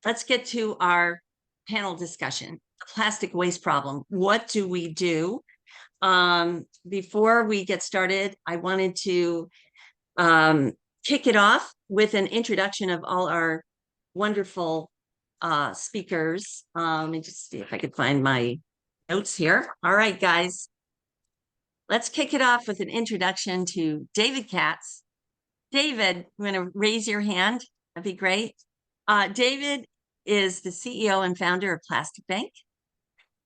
let's get to our panel discussion. The plastic waste problem. What do we do? Before we get started, I wanted to kick it off with an introduction of all our wonderful speakers. Let me just see if I could find my notes here. All right, guys. Let's kick it off with an introduction to David Katz. David, I'm going to raise your hand. That'd be great. David is the CEO and founder of Plastic Bank.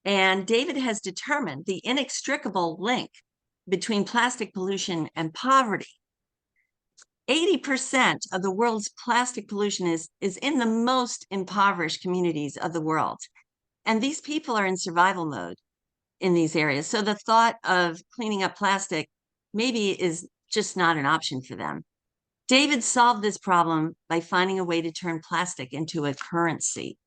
And David has determined the inextricable link between plastic pollution and poverty. 80% of the world's plastic pollution is in the most impoverished communities of the world. And these people are in survival mode in these areas. So the thought of cleaning up plastic maybe is just not an option for them. David solved this problem by finding a way to turn plastic into a currency.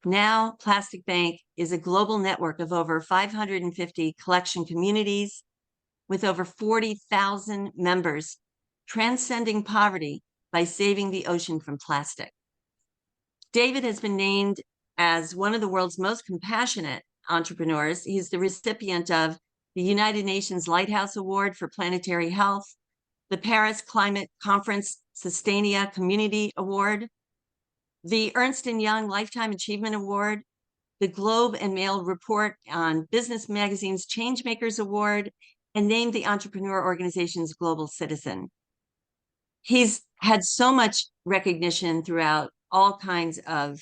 Now, Plastic Bank is a global network of over 550 collection communities with over 40,000 members, transcending poverty by saving the ocean from plastic. David has been named as one of the world's most compassionate entrepreneurs. He's the recipient of the United Nations Lighthouse Award for Planetary Health, the Paris Climate Conference Sustainia Community Award, the Ernst & Young Lifetime Achievement Award, the Globe and Mail Report on Business Magazine's Changemakers Award, and named the Entrepreneur Organization's Global Citizen. He's had so much recognition throughout all kinds of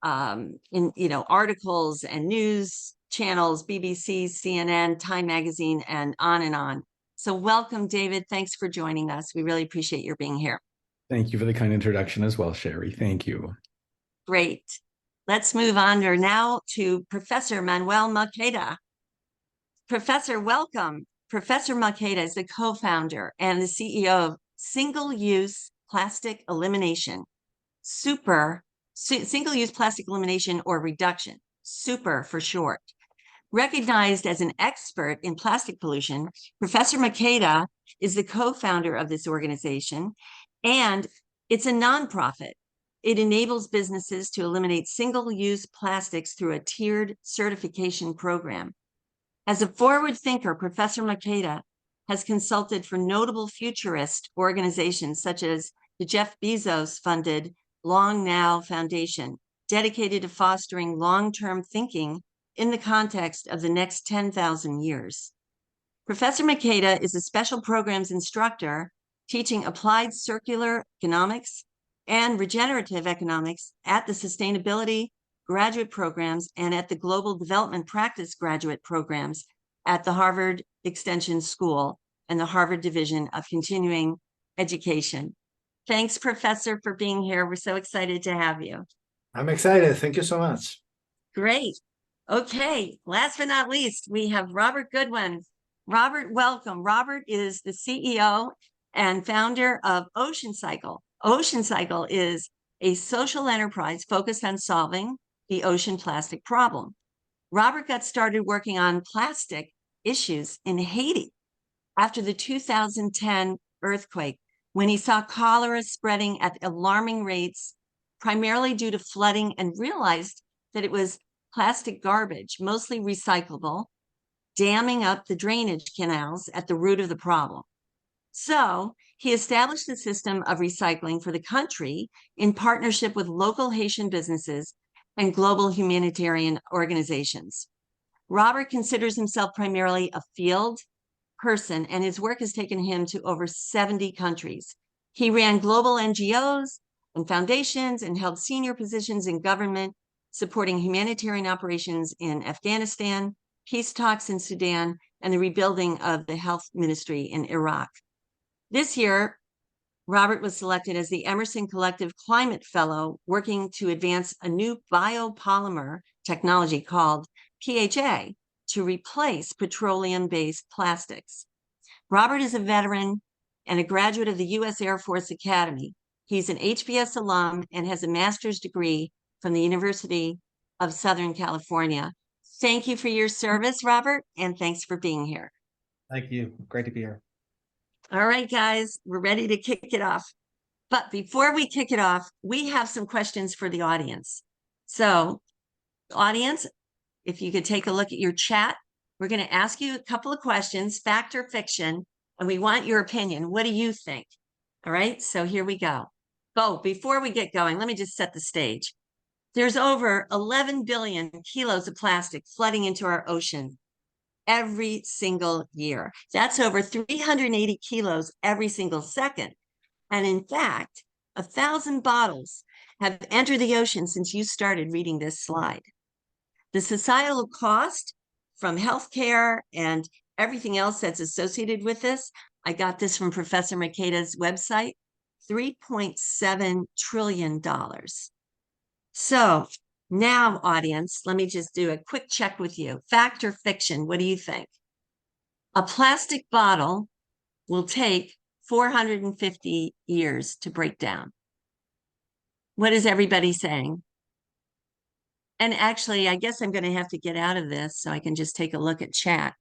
articles and news channels, BBC, CNN, Time Magazine, and on and on. So welcome, David. Thanks for joining us. We really appreciate your being here. Thank you for the kind introduction as well, Sherry. Thank you. Great. Let's move on now to Professor Manuel Maqueda. Professor, welcome. Professor Maqueda is the co-founder and the CEO of Single-Use Plastic Elimination, Single-Use Plastic Elimination or Reduction, SUPER for short. Recognized as an expert in plastic pollution, Professor Maqueda is the co-founder of this organization, and it's a nonprofit. It enables businesses to eliminate single-use plastics through a tiered certification program. As a forward thinker, Professor Maqueda has consulted for notable futurist organizations such as the Jeff Bezos-funded Long Now Foundation, dedicated to fostering long-term thinking in the context of the next 10,000 years. Professor Maqueda is a special programs instructor teaching applied circular economics and regenerative economics at the sustainability graduate programs and at the global development practice graduate programs at the Harvard Extension School and the Harvard Division of Continuing Education. Thanks, Professor, for being here. We're so excited to have you. I'm excited. Thank you so much. Great. Okay, last but not least, we have Robert Goodwin. Robert, welcome. Robert is the CEO and founder of Ocean Cycle. Ocean Cycle is a social enterprise focused on solving the ocean plastic problem. Robert got started working on plastic issues in Haiti after the 2010 earthquake, when he saw cholera spreading at alarming rates, primarily due to flooding, and realized that it was plastic garbage, mostly recyclable, damming up the drainage canals at the root of the problem. So he established a system of recycling for the country in partnership with local Haitian businesses and global humanitarian organizations. Robert considers himself primarily a field person, and his work has taken him to over 70 countries. He ran global NGOs and foundations and held senior positions in government, supporting humanitarian operations in Afghanistan, peace talks in Sudan, and the rebuilding of the health ministry in Iraq. This year, Robert was selected as the Emerson Collective Climate Fellow, working to advance a new biopolymer technology called PHA to replace petroleum-based plastics. Robert is a veteran and a graduate of the U.S. Air Force Academy. He's an HBS alum and has a master's degree from the University of Southern California. Thank you for your service, Robert, and thanks for being here. Thank you. Great to be here. All right, guys, we're ready to kick it off. But before we kick it off, we have some questions for the audience. So, audience, if you could take a look at your chat, we're going to ask you a couple of questions, fact or fiction, and we want your opinion. What do you think? All right, so here we go. Before we get going, let me just set the stage. There's over 11 billion kilos of plastic flooding into our ocean every single year. That's over 380 kilos every single second. And in fact, 1,000 bottles have entered the ocean since you started reading this slide. The societal cost from healthcare and everything else that's associated with this, I got this from Professor Makeda's website, $3.7 trillion. So now, audience, let me just do a quick check with you. Fact or fiction, what do you think? A plastic bottle will take 450 years to break down. What is everybody saying? And actually, I guess I'm going to have to get out of this so I can just take a look at chat.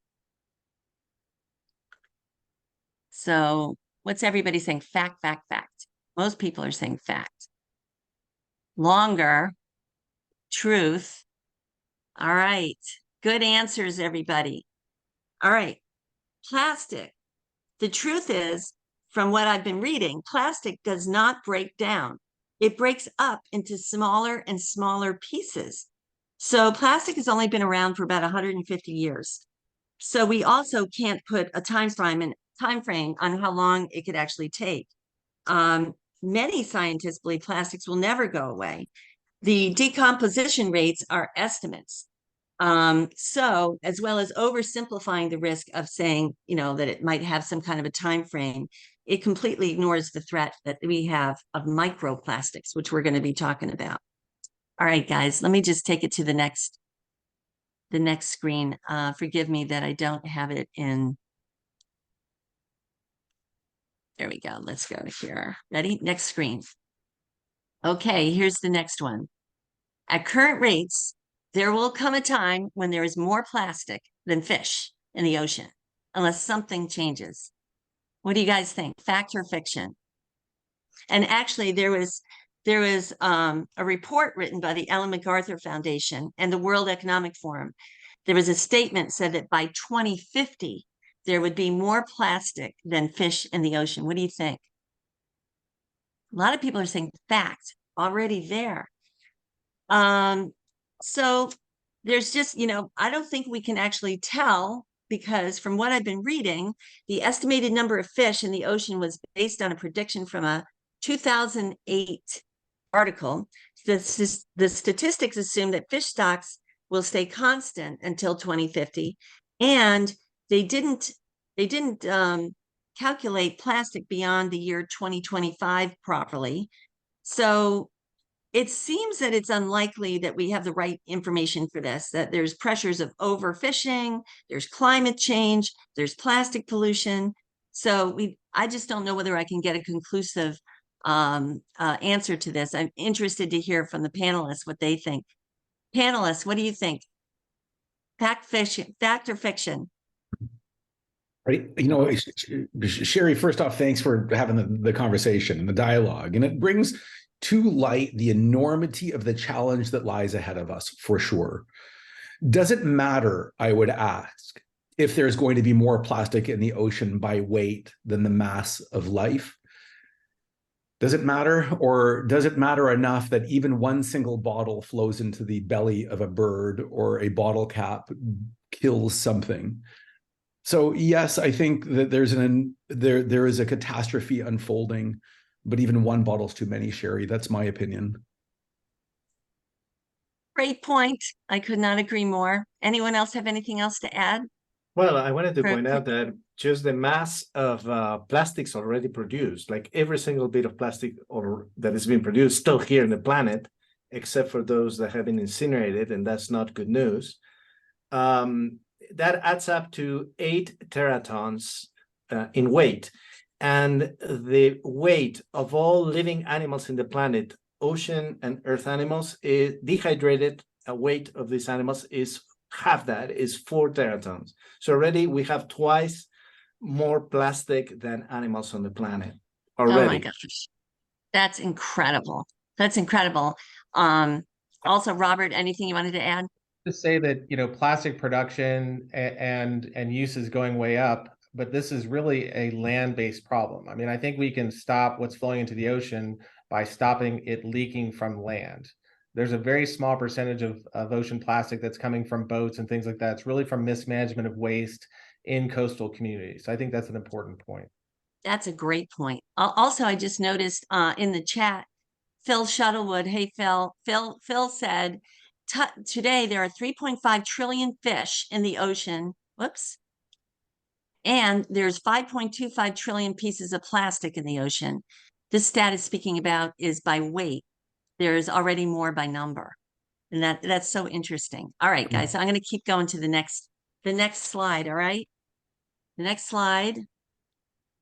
So what's everybody saying? Fact, fact, fact. Most people are saying fact. Longer, truth. All right. Good answers, everybody. All right. Plastic. The truth is, from what I've been reading, plastic does not break down. It breaks up into smaller and smaller pieces. So plastic has only been around for about 150 years. So we also can't put a time frame on how long it could actually take. Many scientists believe plastics will never go away. The decomposition rates are estimates. So as well as oversimplifying the risk of saying, that it might have some kind of a time frame, it completely ignores the threat that we have of microplastics, which we're going to be talking about. All right, guys, let me just take it to the next screen. Forgive me that I don't have it in. There we go. Let's go here. Ready? Next screen. Okay, here's the next one. At current rates, there will come a time when there is more plastic than fish in the ocean, unless something changes. What do you guys think? Fact or fiction? And actually, there was a report written by the Ellen MacArthur Foundation and the World Economic Forum. There was a statement said that by 2050, there would be more plastic than fish in the ocean. What do you think? A lot of people are saying fact, already there. So there's just, I don't think we can actually tell, because from what I've been reading, the estimated number of fish in the ocean was based on a prediction from a 2008 article. The statistics assume that fish stocks will stay constant until 2050, and they didn't calculate plastic beyond the year 2025 properly. So it seems that it's unlikely that we have the right information for this, that there's pressures of overfishing, there's climate change, there's plastic pollution. So I just don't know whether I can get a conclusive answer to this. I'm interested to hear from the panelists what they think. Panelists, what do you think? Fact or fiction? Right. Sherry, first off, thanks for having the conversation and the dialogue. And it brings to light the enormity of the challenge that lies ahead of us, for sure. Does it matter, I would ask, if there's going to be more plastic in the ocean by weight than the mass of life? Does it matter? Or does it matter enough that even one single bottle flows into the belly of a bird, or a bottle cap kills something? So yes, I think that there is a catastrophe unfolding, but even one bottle's too many, Sherry. That's my opinion. Great point. I could not agree more. Anyone else have anything else to add? Well, I wanted to point out that just the mass of plastics already produced, like every single bit of plastic that is being produced still here on the planet, except for those that have been incinerated, and that's not good news. That adds up to 8 teratons in weight. And the weight of all living animals in the planet, ocean and earth animals, is dehydrated. A weight of these animals is half that, is 4 teratons. So already we have twice more plastic than animals on the planet already. Oh my gosh. That's incredible. That's incredible. Also, Robert, anything you wanted to add? To say that, you know, plastic production and use is going way up, but this is really a land-based problem. I mean, I think we can stop what's flowing into the ocean by stopping it leaking from land. There's a very small percentage of ocean plastic that's coming from boats and things like that. It's really from mismanagement of waste in coastal communities. So I think that's an important point. That's a great point. Also, I just noticed in the chat, Phil Shuttlewood. Hey, Phil. Phil said, today there are 3.5 trillion fish in the ocean. Whoops. And there's 5.25 trillion pieces of plastic in the ocean. This stat is speaking about is by weight. There's already more by number. And that's so interesting. All right, guys. So I'm going to keep going to the next slide. All right. The next slide.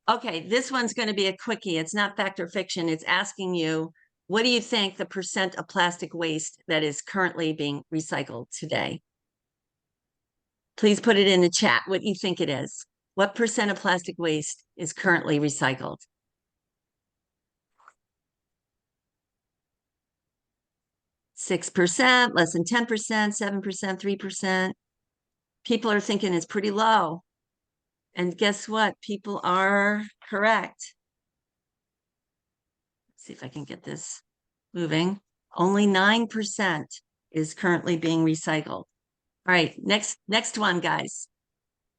Okay, this one's going to be a quickie. It's not fact or fiction. It's asking you, what do you think the percent of plastic waste that is currently being recycled today? Please put it in the chat what you think it is. What percent of plastic waste is currently recycled? %, less than 10%, 7%, 3%. People are thinking it's pretty low. And guess what? People are correct. Let's see if I can get this moving. Only 9% is currently being recycled. All right, next one, guys.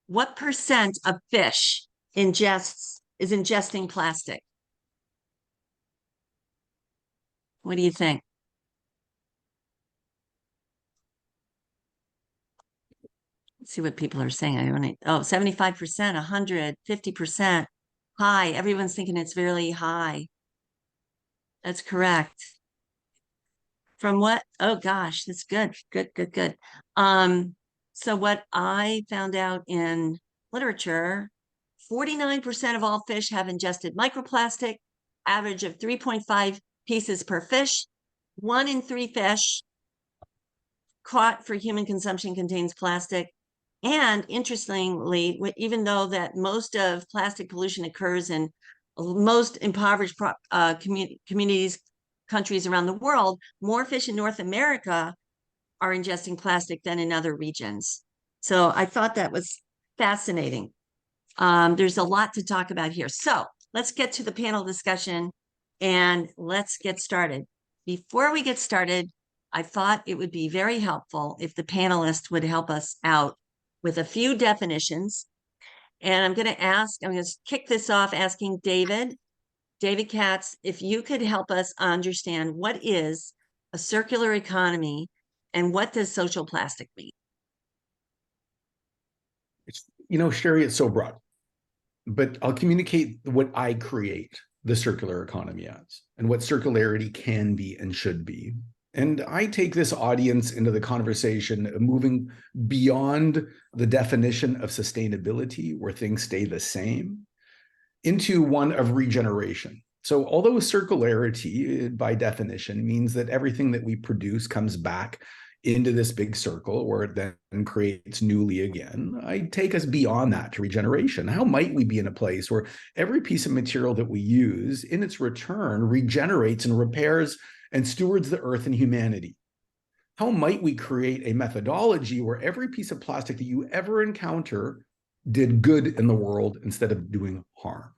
What percent of fish is ingesting plastic? What do you think? Let's see what people are saying. 75%, 100, 50%. High. Everyone's thinking it's really high. That's correct. From what? Oh gosh, that's good. Good. So what I found out in literature, 49% of all fish have ingested microplastic, average of 3.5 pieces per fish. 1 in 3 fish caught for human consumption contains plastic. And interestingly, even though that most of plastic pollution occurs in most impoverished communities, countries around the world, more fish in North America are ingesting plastic than in other regions. So I thought that was fascinating. There's a lot to talk about here. So let's get to the panel discussion and let's get started. Before we get started, I thought it would be very helpful if the panelists would help us out with a few definitions. And I'm going to kick this off asking David Katz, if you could help us understand what is a circular economy and what does social plastic mean? Sherry, it's so broad, but I'll communicate what I create the circular economy as and what circularity can be and should be. And I take this audience into the conversation, moving beyond the definition of sustainability, where things stay the same, into one of regeneration. So although circularity, by definition, means that everything that we produce comes back into this big circle where it then creates newly again, I take us beyond that to regeneration. How might we be in a place where every piece of material that we use in its return regenerates and repairs and stewards the earth and humanity? How might we create a methodology where every piece of plastic that you ever encounter did good in the world instead of doing harm?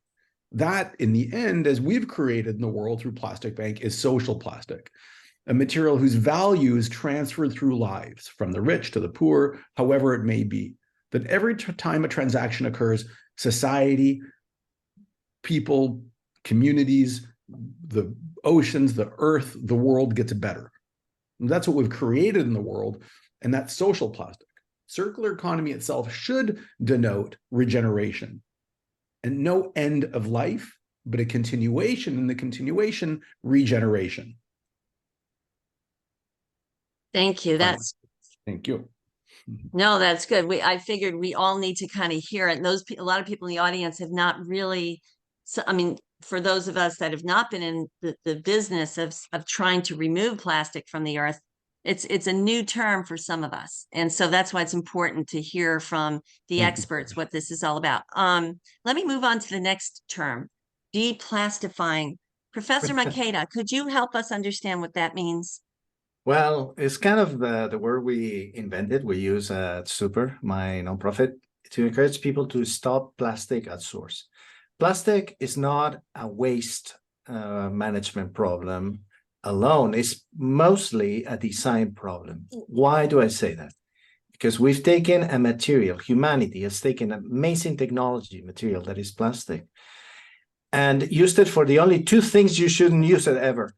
That, in the end, as we've created in the world through Plastic Bank, is social plastic, a material whose value is transferred through lives, from the rich to the poor, however it may be. That every time a transaction occurs, society, people, communities, the oceans, the earth, the world gets better. And that's what we've created in the world, and that's social plastic. Circular economy itself should denote regeneration and no end of life, but a continuation, and the continuation, regeneration. Thank you. Thank you. No, that's good. I figured we all need to kind of hear it. And a lot of people in the audience have not really, for those of us that have not been in the business of trying to remove plastic from the earth, it's a new term for some of us. And so that's why it's important to hear from the experts what this is all about. Let me move on to the next term, deplastifying Professor Makeda, could you help us understand what that means? Well, it's kind of the word we invented. We use at Super, my nonprofit, to encourage people to stop plastic at source. Plastic is not a waste management problem alone. It's mostly a design problem. Why do I say that? Because we've taken a material, humanity has taken amazing technology material that is plastic and used it for the only two things you shouldn't use it ever.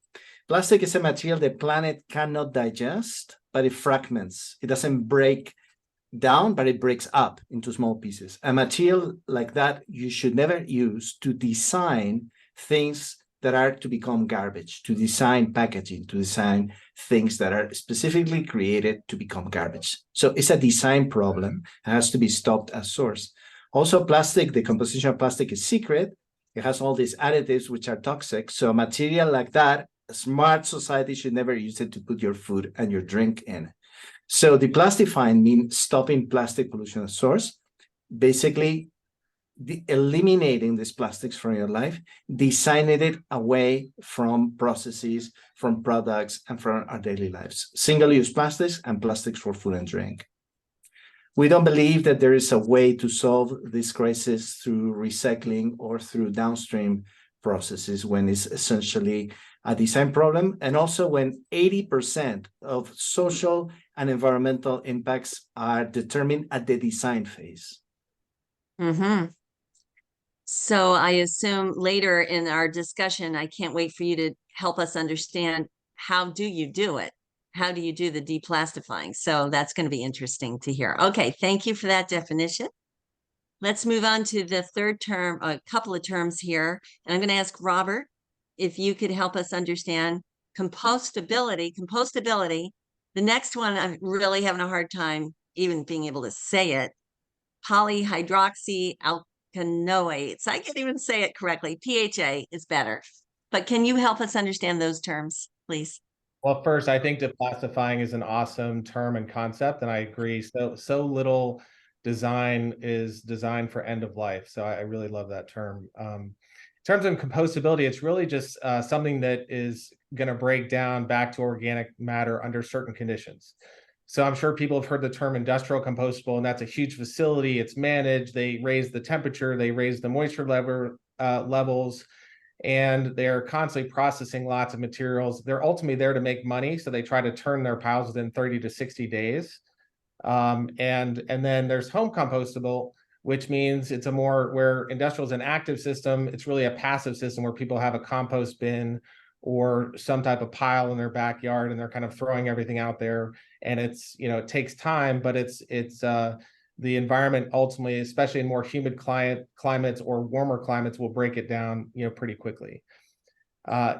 Plastic is a material the planet cannot digest, but it fragments. It doesn't break down, but it breaks up into small pieces. A material like that you should never use to design things that are to become garbage, to design packaging, to design things that are specifically created to become garbage. So it's a design problem. It has to be stopped at source. Also, plastic, the composition of plastic is secret. It has all these additives which are toxic. So a material like that, a smart society should never use it to put your food and your drink in. So deplastifying means stopping plastic pollution at source, basically eliminating these plastics from your life, designing it away from processes, from products, and from our daily lives. Single-use plastics and plastics for food and drink. We don't believe that there is a way to solve this crisis through recycling or through downstream processes when it's essentially a design problem, and also when 80% of social and environmental impacts are determined at the design phase. Mm-hmm. So I assume later in our discussion, I can't wait for you to help us understand how do you do it? How do you do the deplastifying? So that's going to be interesting to hear. Okay, thank you for that definition. Let's move on to the third term, a couple of terms here. And I'm going to ask Robert if you could help us understand compostability. Compostability. The next one, I'm really having a hard time even being able to say it. Polyhydroxyalkanoates. I can't even say it correctly. PHA is better. But can you help us understand those terms, please? Well, first, I think deplastifying is an awesome term and concept, and I agree. So little design is designed for end of life. So I really love that term. In terms of compostability, it's really just something that is going to break down back to organic matter under certain conditions. So I'm sure people have heard the term industrial compostable, and that's a huge facility. It's managed. They raise the temperature. They raise the moisture levels. And they're constantly processing lots of materials. They're ultimately there to make money, so they try to turn their piles within 30 to 60 days. And then there's home compostable, which means it's a more where industrial is an active system. It's really a passive system where people have a compost bin or some type of pile in their backyard, and they're kind of throwing everything out there. And it's, you know, it takes time, but it's the environment ultimately, especially in more humid climates or warmer climates, will break it down, you know, pretty quickly.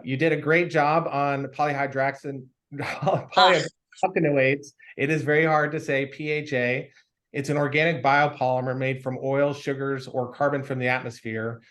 You did a great job on polyhydroxyalkanoates. It is very hard to say PHA. It's an organic biopolymer made from oil, sugars, or carbon from the atmosphere.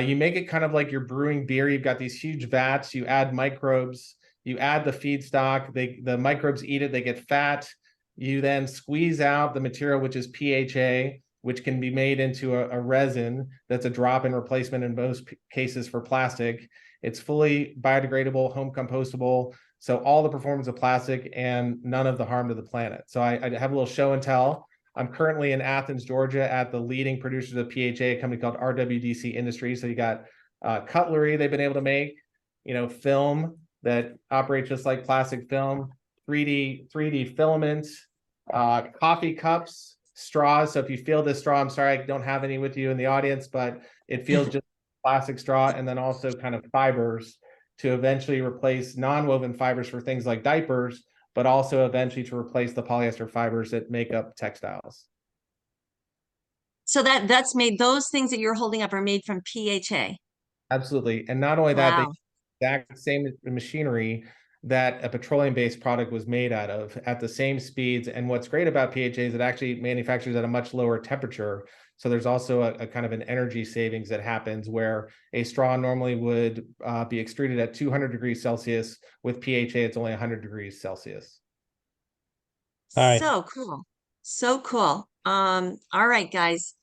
You make it kind of like you're brewing beer. You've got these huge vats. You add microbes. You add the feedstock. The microbes eat it. They get fat. You then squeeze out the material, which is PHA, which can be made into a resin that's a drop-in replacement in most cases for plastic. It's fully biodegradable, home compostable, so all the performance of plastic and none of the harm to the planet. So I have a little show and tell. I'm currently in Athens, Georgia, at the leading producers of PHA, a company called RWDC Industries. So you got cutlery they've been able to make, you know, film that operates just like plastic film, 3D filaments, coffee cups, straws. So if you feel this straw, I'm sorry I don't have any with you in the audience, but it feels just plastic straw. And then also kind of fibers to eventually replace non-woven fibers for things like diapers, but also eventually to replace the polyester fibers that make up textiles. So that's made, those things that you're holding up are made from PHA. Absolutely. And not only that, Wow. the exact same machinery that a petroleum-based product was made out of at the same speeds. And what's great about PHA is it actually manufactures at a much lower temperature. So there's also a kind of an energy savings that happens where a straw normally would be extruded at 200 degrees Celsius. With PHA, it's only 100 degrees Celsius. So cool. So cool. All right, guys.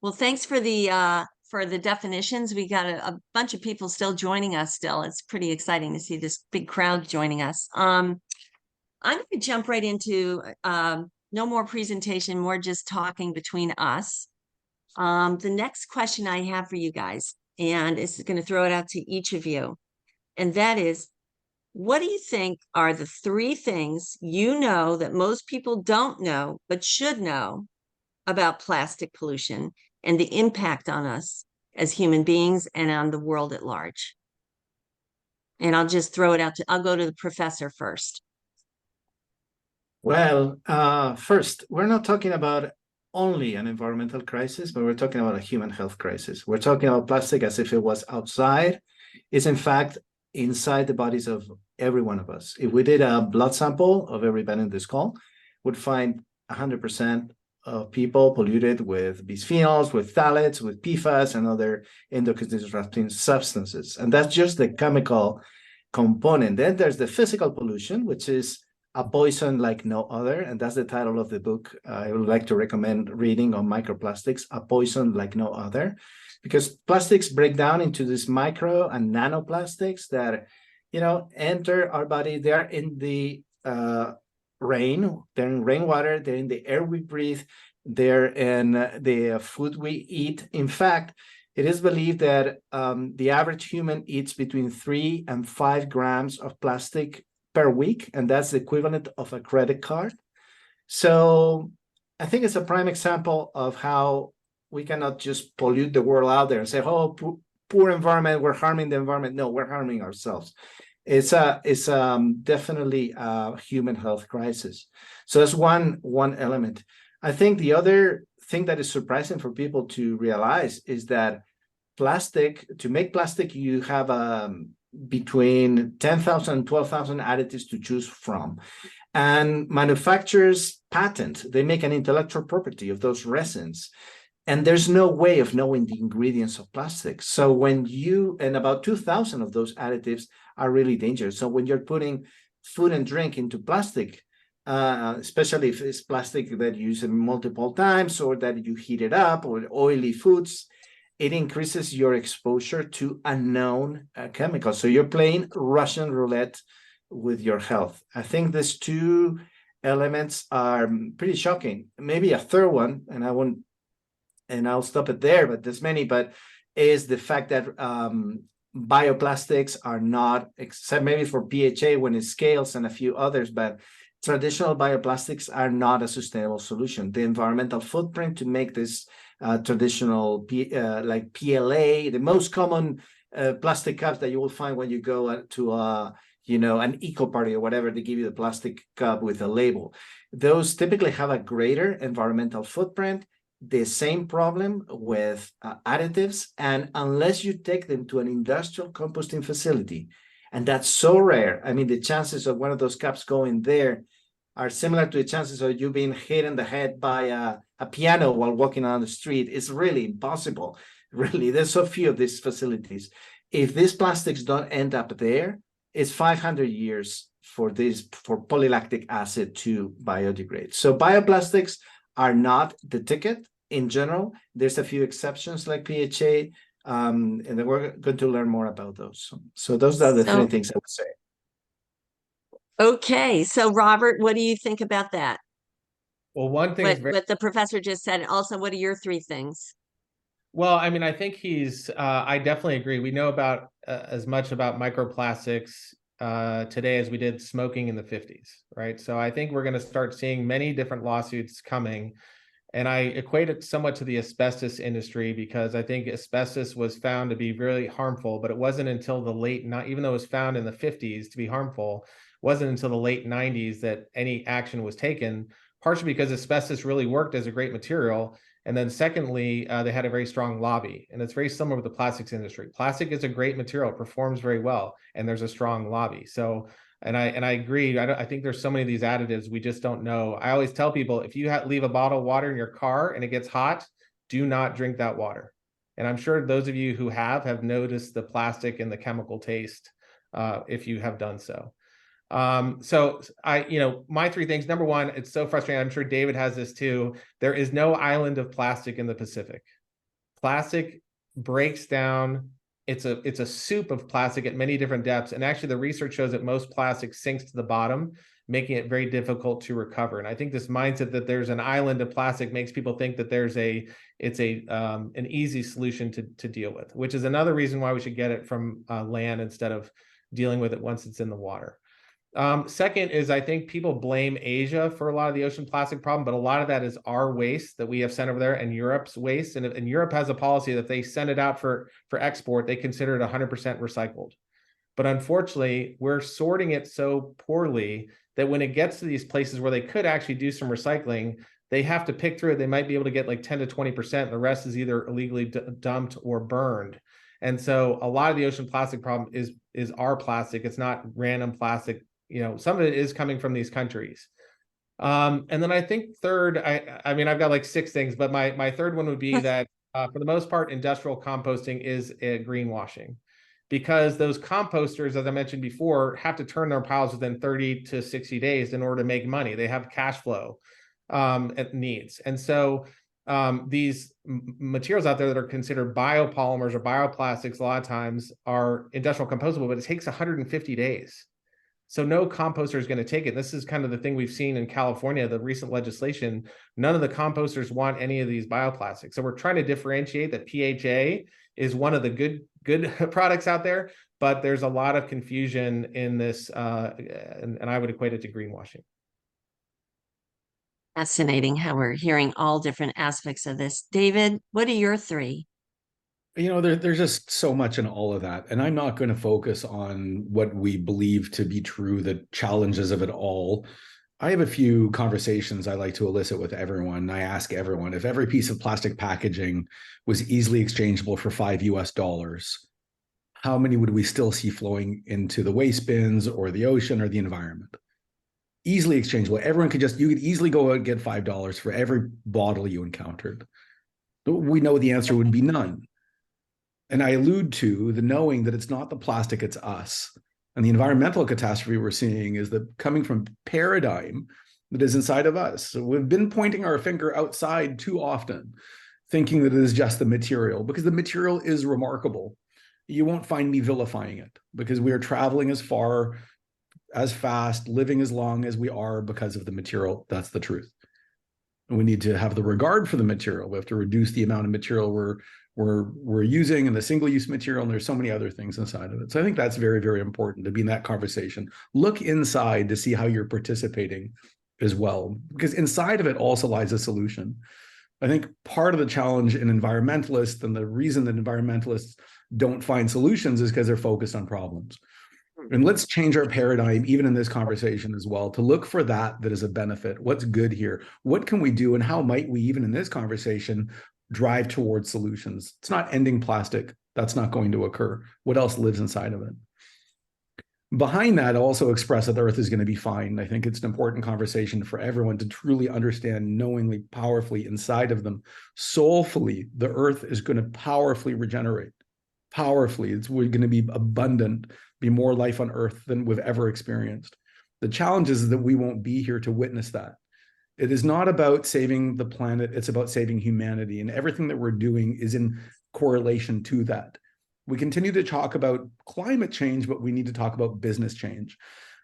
Well, thanks for the for the definitions. We got a bunch of people still joining us still. It's pretty exciting to see this big crowd joining us. I'm going to jump right into no more presentation, more just talking between us. The next question I have for you guys, and is going to throw it out to each of you, and that is, what do you think are the 3 things you know that most people don't know but should know about plastic pollution and the impact on us as human beings and on the world at large? And I'll just throw it out to, I'll go to the professor first. Well, first, we're not talking about only an environmental crisis, but we're talking about a human health crisis. We're talking about plastic as if it was outside. It's in fact inside the bodies of every one of us. If we did a blood sample of everybody in this call, would find 100% of people polluted with bisphenols, with phthalates, with PFAS, and other endocrine disrupting substances. And that's just the chemical component. Then there's the physical pollution, which is a poison like no other. And that's the title of the book I would like to recommend reading on microplastics, A Poison Like No Other, because plastics break down into these micro and nanoplastics that, enter our body. They are in the rain, they're in rainwater, they're in the air we breathe, they're in the food we eat. In fact, it is believed that the average human eats between 3 and 5 grams of plastic per week, and that's the equivalent of a credit card. So I think it's a prime example of how we cannot just pollute the world out there and say, oh, poor environment, we're harming the environment. No, we're harming ourselves. It's definitely a human health crisis. So that's one element. I think the other thing that is surprising for people to realize is that to make plastic, you have between 10,000 and 12,000 additives to choose from. And manufacturers patent, they make an intellectual property of those resins. And there's no way of knowing the ingredients of plastic. So and about 2,000 of those additives are really dangerous. So when you're putting food and drink into plastic, especially if it's plastic that you use multiple times or that you heat it up, or oily foods, it increases your exposure to unknown chemicals. So you're playing Russian roulette with your health. I think these 2 elements are pretty shocking. Maybe a third one, and I'll stop it there, but there's many, but is the fact that bioplastics are not, except maybe for PHA when it scales and a few others, but traditional bioplastics are not a sustainable solution. The environmental footprint to make this traditional like PLA, the most common plastic cups that you will find when you go to an eco party or whatever, they give you the plastic cup with a label. Those typically have a greater environmental footprint. The same problem with additives, and unless you take them to an industrial composting facility, and that's so rare. I mean, the chances of one of those cups going there are similar to the chances of you being hit in the head by a piano while walking on the street. It's really impossible. Really, there's so few of these facilities. If these plastics don't end up there, it's 500 years for polylactic acid to biodegrade. So bioplastics are not the ticket in general. There's a few exceptions like PHA, and then we're going to learn more about those. So those are the 3 things I would say. Okay, so Robert, what do you think about that? Well, one thing what the professor just said. Also, what are your 3 things? Well, I mean, I think I definitely agree. We know about as much about microplastics today as we did smoking in the 50s, right? So I think we're going to start seeing many different lawsuits coming. And I equate it somewhat to the asbestos industry, because I think asbestos was found to be really harmful, but it wasn't until even though it was found in the 50s to be harmful, wasn't until the late 90s that any action was taken, partially because asbestos really worked as a great material. And then secondly, they had a very strong lobby, and it's very similar with the plastics industry. Plastic is a great material, it performs very well, and there's a strong lobby. So, and I agree. I think there's so many of these additives we just don't know. I always tell people, if you leave a bottle of water in your car and it gets hot, do not drink that water. And I'm sure those of you who have noticed the plastic and the chemical taste if you have done so. So my 3 things. Number 1, it's so frustrating. I'm sure David has this too. There is no island of plastic in the Pacific. Plastic breaks down. It's a soup of plastic at many different depths. And actually the research shows that most plastic sinks to the bottom, making it very difficult to recover. And I think this mindset that there's an island of plastic makes people think that it's an easy solution to deal with, which is another reason why we should get it from land instead of dealing with it once it's in the water. Second is, I think people blame Asia for a lot of the ocean plastic problem, but a lot of that is our waste that we have sent over there and Europe's waste. And Europe has a policy that they send it out for export, they consider it 100% recycled. But unfortunately, we're sorting it so poorly that when it gets to these places where they could actually do some recycling, they have to pick through it. They might be able to get like 10 to 20%. The rest is either illegally dumped or burned. And so a lot of the ocean plastic problem is our plastic. It's not random plastic. You know, some of it is coming from these countries. And then I think third, I mean, I've got like 6 things, but my third one would be that for the most part, industrial composting is greenwashing, because those composters, as I mentioned before, have to turn their piles within 30 to 60 days in order to make money. They have cash flow needs. And so these materials out there that are considered biopolymers or bioplastics a lot of times are industrial compostable, but it takes 150 days. So no composter is going to take it. This is kind of the thing we've seen in California, the recent legislation. None of the composters want any of these bioplastics. So we're trying to differentiate that PHA is one of the good products out there, but there's a lot of confusion in this, and I would equate it to greenwashing. Fascinating how we're hearing all different aspects of this. David, what are your 3? You know, there's just so much in all of that. And I'm not going to focus on what we believe to be true, the challenges of it all. I have a few conversations I like to elicit with everyone. I ask everyone, if every piece of plastic packaging was easily exchangeable for $5, how many would we still see flowing into the waste bins or the ocean or the environment? Easily exchangeable. Everyone could you could easily go out and get $5 for every bottle you encountered. But we know the answer would be none. And I allude to the knowing that it's not the plastic, it's us. And the environmental catastrophe we're seeing is that coming from paradigm that is inside of us. So we've been pointing our finger outside too often, thinking that it is just the material, because the material is remarkable. You won't find me vilifying it, because we are traveling as far, as fast, living as long as we are because of the material. That's the truth. And we need to have the regard for the material. We have to reduce the amount of material we're using, and the single-use material, and there's so many other things inside of it. So I think that's very, very important to be in that conversation. Look inside to see how you're participating as well, because inside of it also lies a solution. I think part of the challenge in environmentalists, and the reason that environmentalists don't find solutions, is because they're focused on problems. And let's change our paradigm, even in this conversation as well, to look for that is a benefit. What's good here? What can we do? And how might we, even in this conversation, drive towards solutions? It's not ending plastic. That's not going to occur. What else lives inside of it? Behind that, also express that the Earth is going to be fine. I think it's an important conversation for everyone to truly understand, knowingly, powerfully, inside of them, soulfully, the Earth is going to powerfully regenerate. Powerfully. We're going to be abundant, be more life on Earth than we've ever experienced. The challenge is that we won't be here to witness that. It is not about saving the planet, it's about saving humanity. And everything that we're doing is in correlation to that. We continue to talk about climate change, but we need to talk about business change.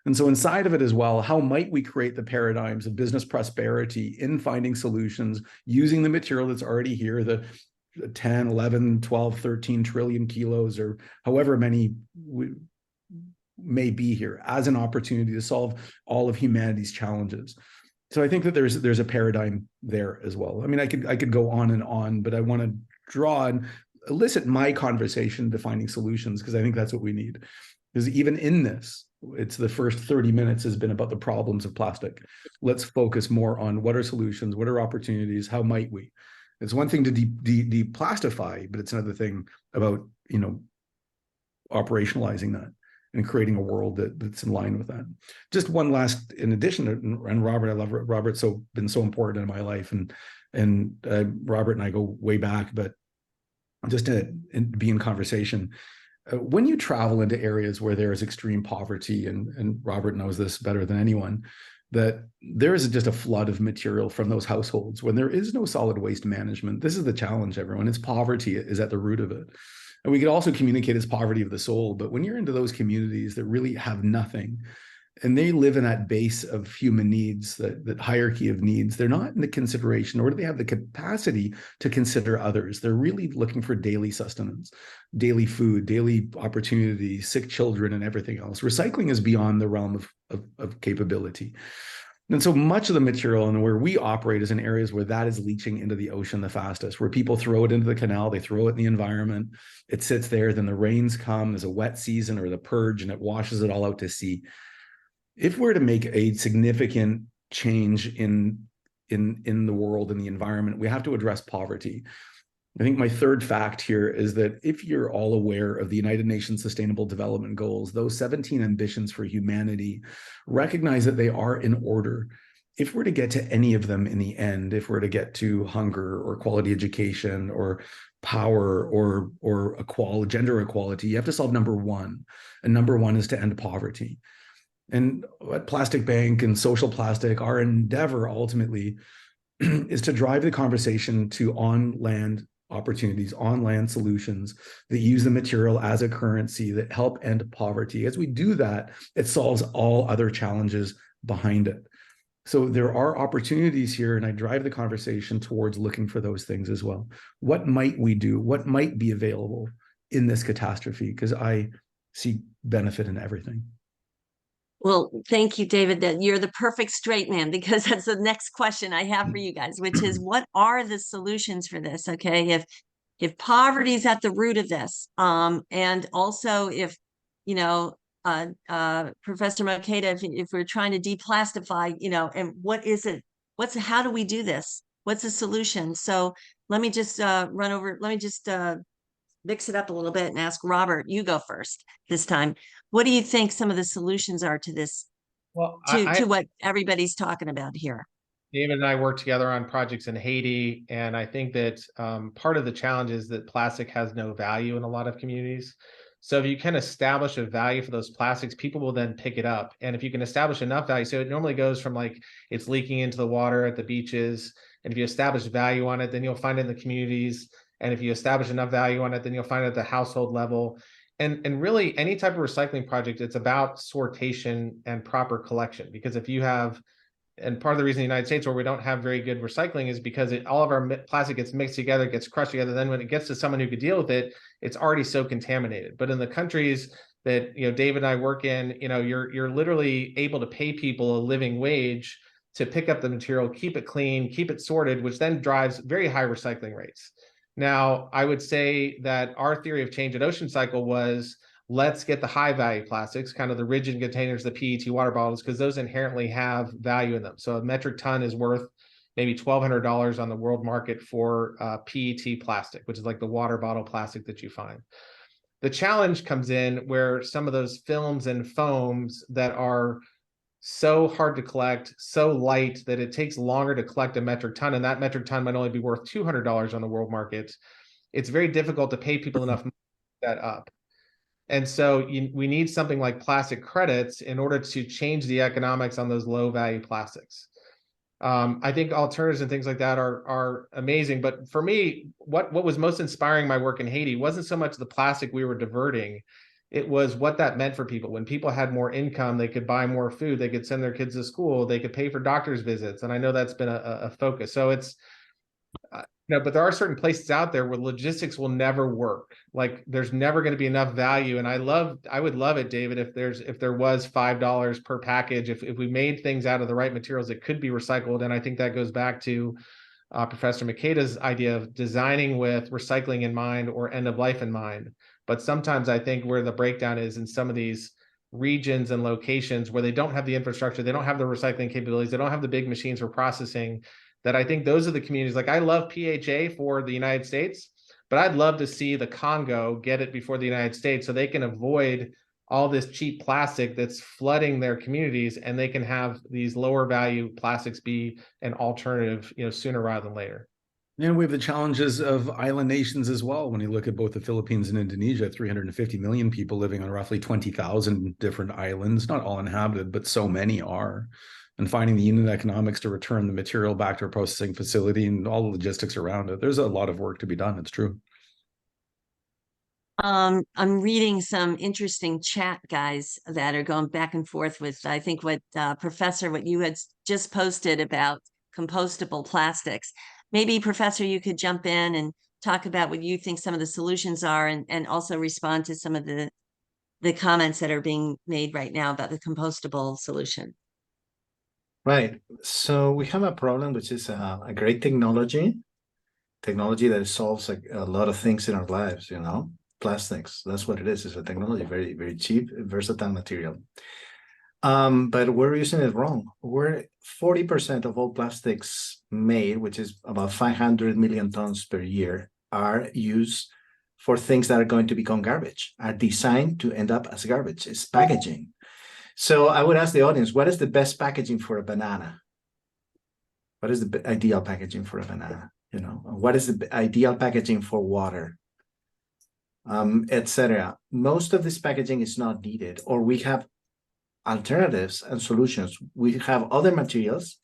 And so inside of it as well, how might we create the paradigms of business prosperity in finding solutions using the material that's already here, the 10, 11, 12, 13 trillion kilos, or however many may be here, as an opportunity to solve all of humanity's challenges. So I think that there's a paradigm there as well. I mean, I could go on, but I want to draw and elicit my conversation to finding solutions, because I think that's what we need. Because even in this, it's the first 30 minutes has been about the problems of plastic. Let's focus more on what are solutions, what are opportunities, how might we? It's one thing to deplastify, but it's another thing about, operationalizing that and creating a world that's in line with that. Just one last, in addition, and Robert, I love Robert's been so important in my life, and Robert and I go way back, but just to be in conversation. When you travel into areas where there is extreme poverty, and Robert knows this better than anyone, that there is just a flood of material from those households when there is no solid waste management. This is the challenge, everyone. It's poverty is at the root of it. And we could also communicate as poverty of the soul, but when you're into those communities that really have nothing, and they live in that base of human needs, that hierarchy of needs, they're not in the consideration, or do they have the capacity to consider others. They're really looking for daily sustenance, daily food, daily opportunity, sick children, and everything else. Recycling is beyond the realm of capability. And so much of the material and where we operate is in areas where that is leaching into the ocean the fastest, where people throw it into the canal, they throw it in the environment, it sits there, then the rains come, there's a wet season or the purge, and it washes it all out to sea. If we're to make a significant change in the world, in the environment, we have to address poverty. I think my third fact here is that if you're all aware of the United Nations Sustainable Development Goals, those 17 ambitions for humanity, recognize that they are in order. If we're to get to any of them in the end, if we're to get to hunger or quality education or power or gender equality, you have to solve number one. And number one is to end poverty. And at Plastic Bank and Social Plastic, our endeavor ultimately is to drive the conversation to on-land opportunities, on-land solutions that use the material as a currency that help end poverty. As we do that, it solves all other challenges behind it. So there are opportunities here, and I drive the conversation towards looking for those things as well. What might we do? What might be available in this catastrophe? Because I see benefit in everything. Well, thank you, David, that you're the perfect straight man, because that's the next question I have for you guys, which is what are the solutions for this? Okay. If poverty is at the root of this, and also if, Professor Makeda, if we're trying to deplastify, and what is it? How do we do this? What's the solution? So let me just mix it up a little bit and ask Robert, you go first this time. What do you think some of the solutions are to this, Well, to what everybody's talking about here? David and I work together on projects in Haiti, and I think that part of the challenge is that plastic has no value in a lot of communities. So if you can establish a value for those plastics, people will then pick it up. And if you can establish enough value, so it normally goes from like it's leaking into the water at the beaches, and if you establish value on it, then you'll find it in the communities. And if you establish enough value on it, then you'll find it at the household level. And really any type of recycling project, it's about sortation and proper collection. Because if you have, and part of the reason in the United States where we don't have very good recycling is because all of our plastic gets mixed together, gets crushed together. Then when it gets to someone who could deal with it, it's already so contaminated. But in the countries that David and I work in, you're literally able to pay people a living wage to pick up the material, keep it clean, keep it sorted, which then drives very high recycling rates. Now, I would say that our theory of change at Ocean Cycle was, let's get the high value plastics, kind of the rigid containers, the PET water bottles, because those inherently have value in them. So a metric ton is worth maybe $1,200 on the world market for PET plastic, which is like the water bottle plastic that you find. The challenge comes in where some of those films and foams that are so hard to collect, so light that it takes longer to collect a metric ton, and that metric ton might only be worth $200 on the world market. It's very difficult to pay people enough money to set that up. And so we need something like plastic credits in order to change the economics on those low value plastics. I think alternatives and things like that are amazing. But for me, what was most inspiring my work in Haiti wasn't so much the plastic we were diverting. It was what that meant for people. When people had more income, they could buy more food, they could send their kids to school, they could pay for doctor's visits. And I know that's been a focus. So it's, but there are certain places out there where logistics will never work. Like there's never going to be enough value. And I would love it, David, if there was $5 per package, if we made things out of the right materials that could be recycled. And I think that goes back to Professor Makeda's idea of designing with recycling in mind or end of life in mind. But sometimes I think where the breakdown is in some of these regions and locations where they don't have the infrastructure, they don't have the recycling capabilities, they don't have the big machines for processing, that I think those are the communities. Like I love PHA for the United States, but I'd love to see the Congo get it before the United States so they can avoid all this cheap plastic that's flooding their communities, and they can have these lower value plastics be an alternative, sooner rather than later. And we have the challenges of island nations as well. When you look at both the Philippines and Indonesia, 350 million people living on roughly 20,000 different islands, not all inhabited, but so many are. and finding the unit economics to return the material back to a processing facility and all the logistics around it. There's a lot of work to be done. It's true. I'm reading some interesting chat, guys, that are going back and forth with, I think, what Professor, what you had just posted about compostable plastics. Maybe, Professor, you could jump in and talk about what you think some of the solutions are, and also respond to some of the comments that are being made right now about the compostable solution. Right. So we have a problem, which is a great technology that solves a lot of things in our lives, you know. Plastics, that's what it is. It's a technology, very, very cheap, versatile material. But we're using it wrong. We're 40% of all plastics made, which is about 500 million tons per year, are used for things that are going to become garbage, are designed to end up as garbage. It's packaging. So I would ask the audience, what is the best packaging for a banana? What is the ideal packaging for a banana? You know, what is the ideal packaging for water? Etc. Most of this packaging is not needed, or we have alternatives and solutions. We have other materials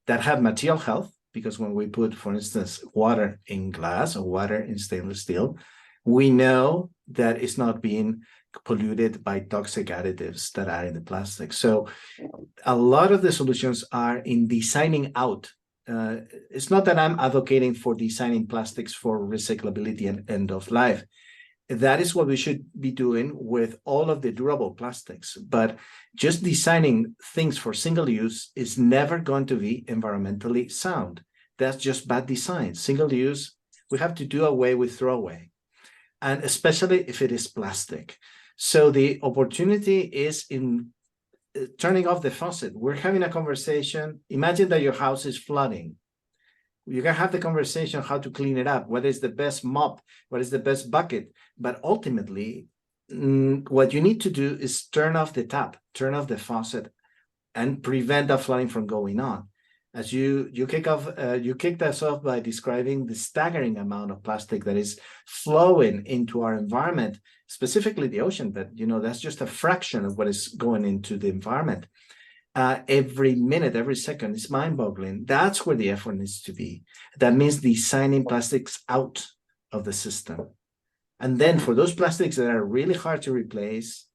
that have material health, because when we put, for instance, water in glass or water in stainless steel, we know that it's not being polluted by toxic additives that are in the plastic. So a lot of the solutions are in designing out. It's not that I'm advocating for designing plastics for recyclability and end of life. That is what we should be doing with all of the durable plastics. But just designing things for single use is never going to be environmentally sound. That's just bad design. Single use, we have to do away with throwaway, and especially if it is plastic. So the opportunity is in turning off the faucet. We're having a conversation. Imagine that your house is flooding. You can have the conversation how to clean it up. What is the best mop? What is the best bucket? But ultimately, what you need to do is turn off the tap, turn off the faucet, and prevent that flooding from going on. As you kicked us off by describing the staggering amount of plastic that is flowing into our environment, specifically the ocean. But you know, that's just a fraction of what is going into the environment. Every minute, every second, it's mind-boggling. That's where the effort needs to be. That means designing plastics out of the system. And then for those plastics that are really hard to replace,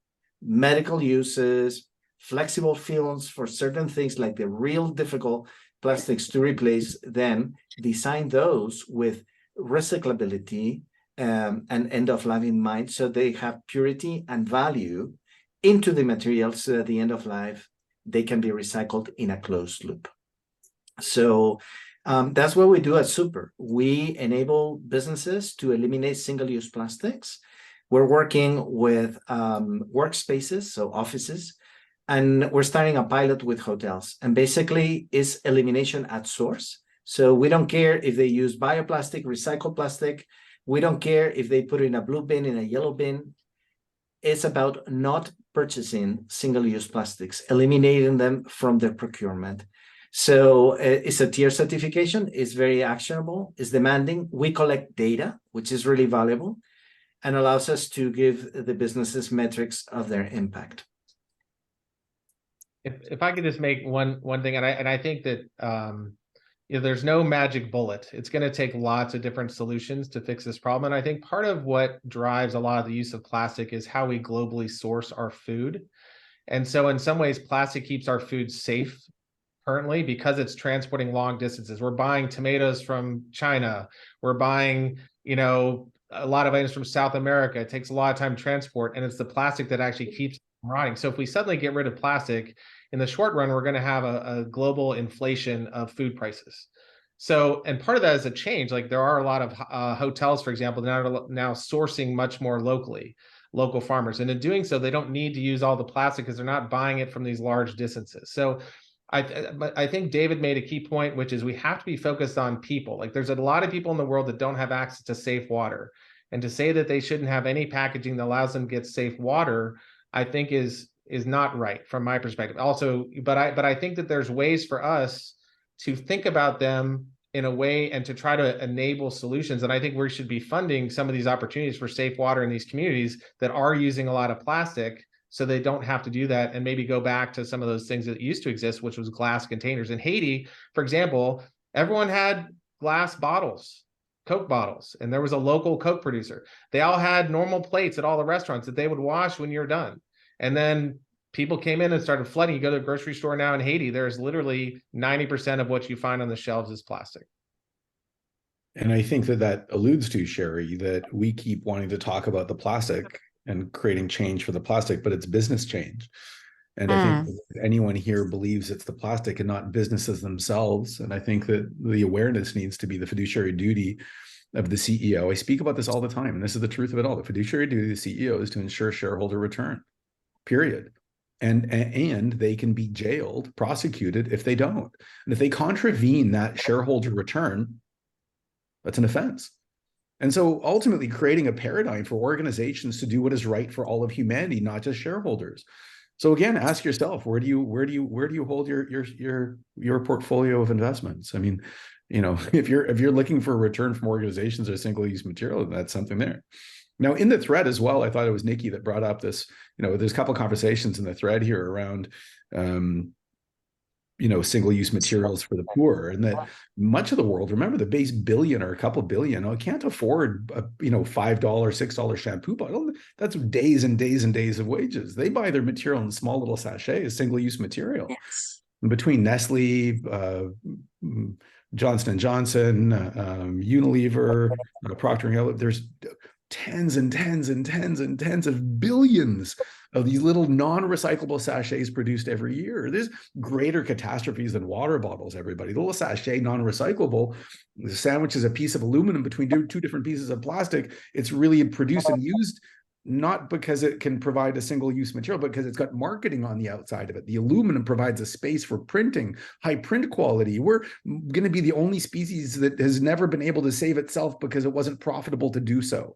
medical uses, flexible films for certain things like the real difficult plastics to replace, then design those with recyclability and end of life in mind, so they have purity and value into the material, so at the end of life, they can be recycled in a closed loop. So that's what we do at Super. We enable businesses to eliminate single-use plastics. We're working with workspaces, so offices, and we're starting a pilot with hotels. And basically, it's elimination at source. So we don't care if they use bioplastic, recycled plastic. We don't care if they put it in a blue bin, in a yellow bin. It's about not purchasing single-use plastics, eliminating them from their procurement. So it's a tier certification. It's very actionable. It's demanding. We collect data, which is really valuable, and allows us to give the businesses metrics of their impact. If I could just make one thing, and I think that you know, there's no magic bullet. It's going to take lots of different solutions to fix this problem. And I think part of what drives a lot of the use of plastic is how we globally source our food. And so in some ways, plastic keeps our food safe currently because it's transporting long distances. We're buying tomatoes from China. We're buying, you know, a lot of items from South America. It takes a lot of time to transport, and it's the plastic that actually keeps rotting. So if we suddenly get rid of plastic, in the short run, we're going to have a global inflation of food prices. So, and part of that is a change. Like there are a lot of hotels, for example, now sourcing much more locally, local farmers. And in doing so, they don't need to use all the plastic because they're not buying it from these large distances. So I think David made a key point, which is we have to be focused on people. Like there's a lot of people in the world that don't have access to safe water. And to say that they shouldn't have any packaging that allows them to get safe water, I think is not right from my perspective. Also, but I think that there's ways for us to think about them in a way and to try to enable solutions. And I think we should be funding some of these opportunities for safe water in these communities that are using a lot of plastic, so they don't have to do that, and maybe go back to some of those things that used to exist, which was glass containers. In Haiti, for example, everyone had glass bottles, Coke bottles, and there was a local Coke producer. They all had normal plates at all the restaurants that they would wash when you're done. And then people came in and started flooding. You go to the grocery store now in Haiti, there's literally 90% of what you find on the shelves is plastic. And I think that that alludes to, Sherry, that we keep wanting to talk about the plastic and creating change for the plastic, but it's business change. And I think if anyone here believes it's the plastic and not businesses themselves. And I think that the awareness needs to be the fiduciary duty of the CEO. I speak about this all the time, and this is the truth of it all. The fiduciary duty of the CEO is to ensure shareholder return, period. And they can be jailed, prosecuted if they don't. And if they contravene that shareholder return, that's an offense. And so ultimately creating a paradigm for organizations to do what is right for all of humanity, not just shareholders. So again, ask yourself, where do you hold your portfolio of investments? I mean, you know, if you're looking for a return from organizations or single-use material, that's something there. Now, in the thread as well, I thought it was Nikki that brought up this, you know, there's a couple of conversations in the thread here around you know, single-use materials for the poor, and that much of the world, remember, the base billion or a couple billion, can't afford a, you know, $5, $6 shampoo bottle. That's days and days and days of wages. They buy their material in small little sachets, single-use material. Yes. And between Nestle, Johnson & Johnson, Unilever, Procter & Gamble, there's tens and tens and tens and tens of billions of these little non-recyclable sachets produced every year. There's greater catastrophes than water bottles, everybody. The little sachet, non-recyclable, the sandwich is a piece of aluminum between two different pieces of plastic. It's really produced and used not because it can provide a single-use material, but because it's got marketing on the outside of it. The aluminum provides a space for printing, high print quality. We're going to be the only species that has never been able to save itself because it wasn't profitable to do so.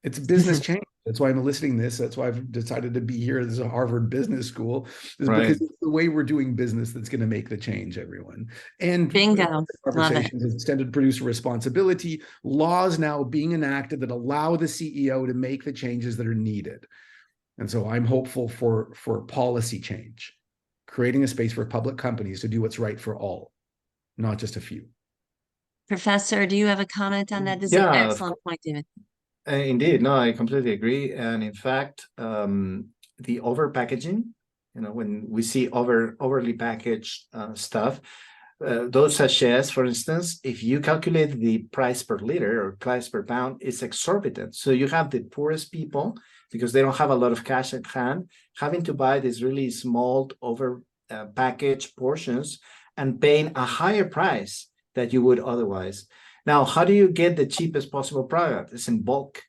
It's business change. That's why I'm eliciting this. That's why I've decided to be here. This is a Harvard Business School. Is Right. because it's the way we're doing business that's going to make the change, everyone. And Bingo. conversations of extended producer responsibility, laws now being enacted that allow the CEO to make the changes that are needed. And so I'm hopeful for policy change, creating a space for public companies to do what's right for all, not just a few. Professor, do you have a comment on that? This is an excellent point, David. Indeed, no, I completely agree. And in fact, the over packaging, you know, when we see overly packaged stuff, those sachets, for instance, if you calculate the price per liter or price per pound, it's exorbitant. So you have the poorest people, because they don't have a lot of cash at hand, having to buy these really small over packaged portions and paying a higher price that you would otherwise. Now, how do you get the cheapest possible product? It's in bulk,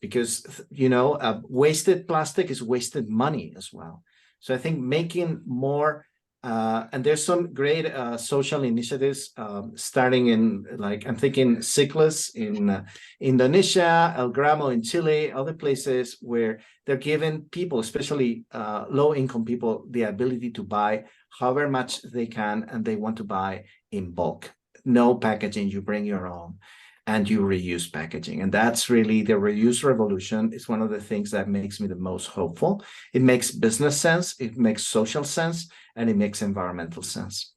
because, you know, wasted plastic is wasted money as well. So I think making more, and there's some great social initiatives starting in, like, I'm thinking Ciclus in Indonesia, El Gramo in Chile, other places where they're giving people, especially low-income people, the ability to buy however much they can, and they want to buy in bulk. No packaging, you bring your own, and you reuse packaging. And that's really the reuse revolution. It's one of the things that makes me the most hopeful. It makes business sense, it makes social sense, and it makes environmental sense.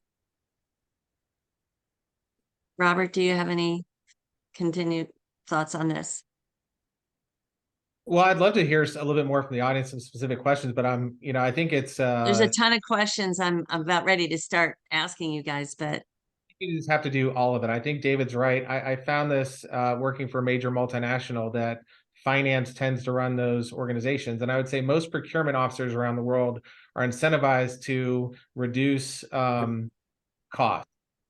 Robert, do you have any continued thoughts on this? Well, I'd love to hear a little bit more from the audience, some specific questions, but I think it's there's a ton of questions I'm about ready to start asking you guys, but you just have to do all of it. I think David's right. I found this working for a major multinational, that finance tends to run those organizations. And I would say most procurement officers around the world are incentivized to reduce cost.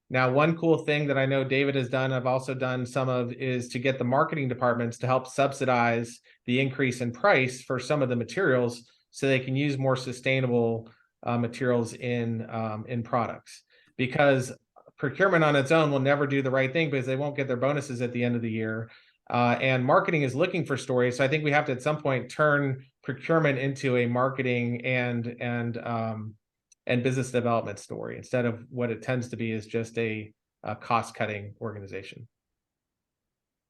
Now, one cool thing that I know David has done, I've also done some of, is to get the marketing departments to help subsidize the increase in price for some of the materials so they can use more sustainable materials in products. Because procurement on its own will never do the right thing, because they won't get their bonuses at the end of the year. And marketing is looking for stories. So I think we have to at some point turn procurement into a marketing and business development story, instead of what it tends to be is just a cost-cutting organization.